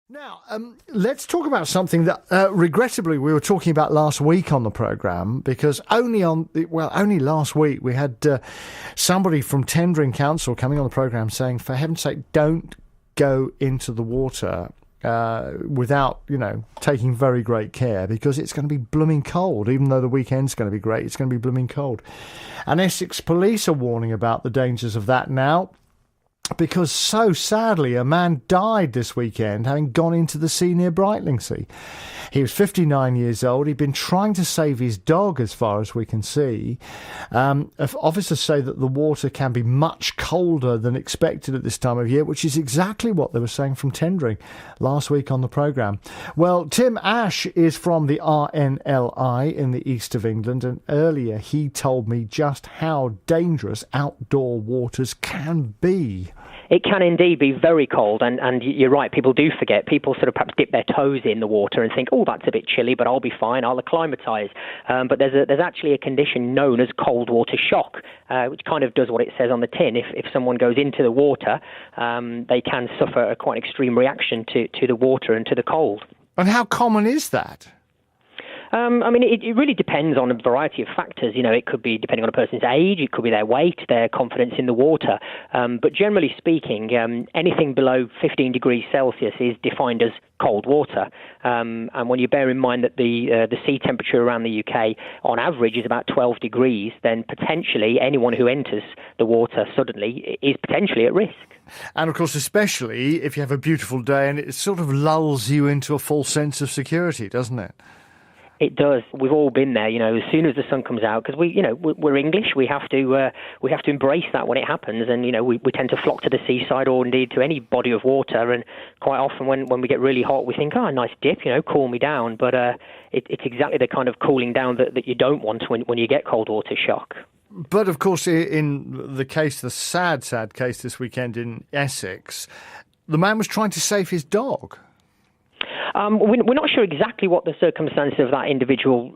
Now, let's talk about something that, regrettably, we were talking about last week on the programme, because only last week we had somebody from Tendring Council coming on the programme saying, for heaven's sake, don't go into the water without, taking very great care, because it's going to be blooming cold. Even though the weekend's going to be great, it's going to be blooming cold. And Essex Police are warning about the dangers of that now, because so sadly a man died this weekend having gone into the sea near Brightlingsea. He was 59 years old. He'd been trying to save his dog, as far as we can see. Officers say that the water can be much colder than expected at this time of year, which is exactly what they were saying from Tendring last week on the programme. Well, Tim Ash is from the RNLI in the east of England, and earlier he told me just how dangerous outdoor waters can be. It can indeed be very cold, and you're right, people do forget. People sort of perhaps dip their toes in the water and think, oh, that's a bit chilly, but I'll be fine, I'll acclimatise. But there's actually a condition known as cold water shock, which kind of does what it says on the tin. If someone goes into the water, they can suffer a quite extreme reaction to the water and to the cold. And how common is that? It really depends on a variety of factors. It could be depending on a person's age, it could be their weight, their confidence in the water. But generally speaking, anything below 15 degrees Celsius is defined as cold water. And when you bear in mind that the sea temperature around the UK on average is about 12 degrees, then potentially anyone who enters the water suddenly is potentially at risk. And of course, especially if you have a beautiful day and it sort of lulls you into a false sense of security, doesn't it? It does. We've all been there, as soon as the sun comes out, because we're English. We have to embrace that when it happens, and we tend to flock to the seaside or indeed to any body of water. And quite often, when we get really hot, we think, "Oh, a nice dip, cool me down." But it's exactly the kind of cooling down that you don't want when you get cold water shock. But of course, in the sad case this weekend in Essex, the man was trying to save his dog. We're not sure exactly what the circumstances of that individual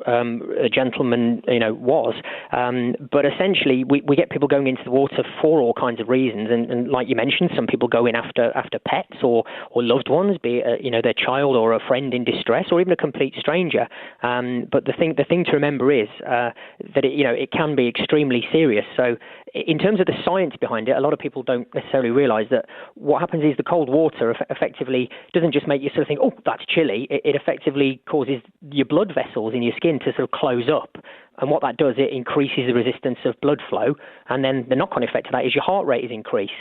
gentleman, was. But essentially, we get people going into the water for all kinds of reasons. And like you mentioned, some people go in after pets or loved ones, be it, their child or a friend in distress or even a complete stranger. But the thing to remember is that it can be extremely serious. So in terms of the science behind it, a lot of people don't necessarily realise that what happens is the cold water effectively doesn't just make you sort of think, oh, that's chilly. It effectively causes your blood vessels in your skin to sort of close up. And what that does, it increases the resistance of blood flow. And then the knock-on effect of that is your heart rate is increased.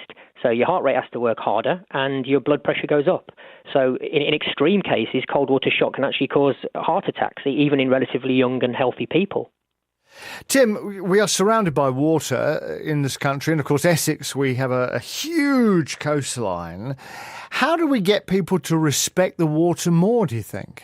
So your heart rate has to work harder and your blood pressure goes up. So in extreme cases, cold water shock can actually cause heart attacks, even in relatively young and healthy people. Tim, we are surrounded by water in this country, and of course Essex, we have a huge coastline. How do we get people to respect the water more, do you think?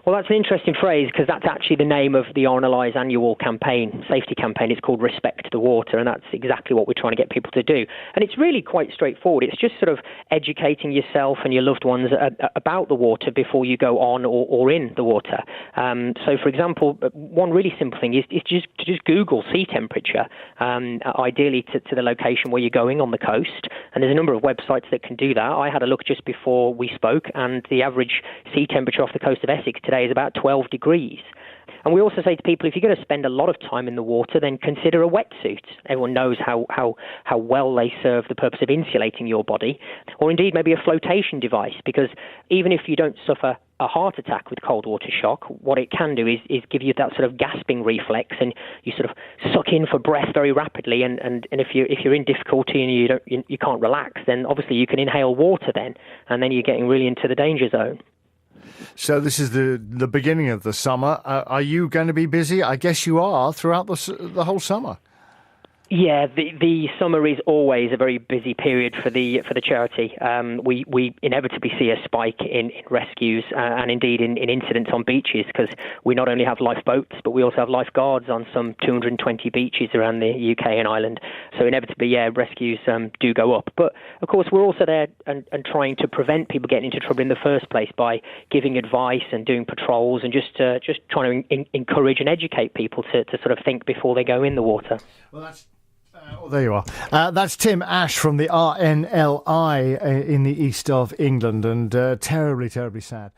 Well, that's an interesting phrase, because that's actually the name of the RNLI's annual safety campaign. It's called Respect the Water, and that's exactly what we're trying to get people to do. And it's really quite straightforward. It's just sort of educating yourself and your loved ones about the water before you go on or in the water. So, for example, one really simple thing is to just Google sea temperature, ideally to the location where you're going on the coast. And there's a number of websites that can do that. I had a look just before we spoke, and the average sea temperature off the coast of Essex today is about 12 degrees. And we also say to people, if you're going to spend a lot of time in the water, then consider a wetsuit. Everyone knows how well they serve the purpose of insulating your body. Or indeed maybe a flotation device, because even if you don't suffer a heart attack with cold water shock, what it can do is give you that sort of gasping reflex, and you sort of suck in for breath very rapidly. And if you're in difficulty and you can't relax, then obviously you can inhale water then, and then you're getting really into the danger zone. So this is the beginning of the summer. Are you going to be busy? I guess you are throughout the whole summer. Yeah, the summer is always a very busy period for the charity. We inevitably see a spike in rescues and indeed in incidents on beaches, because we not only have lifeboats, but we also have lifeguards on some 220 beaches around the UK and Ireland. So inevitably, rescues do go up. But of course, we're also there and trying to prevent people getting into trouble in the first place by giving advice and doing patrols and just trying to encourage and educate people to sort of think before they go in the water. Well, that's Well, there you are. That's Tim Ash from the RNLI in the east of England, and terribly, terribly sad.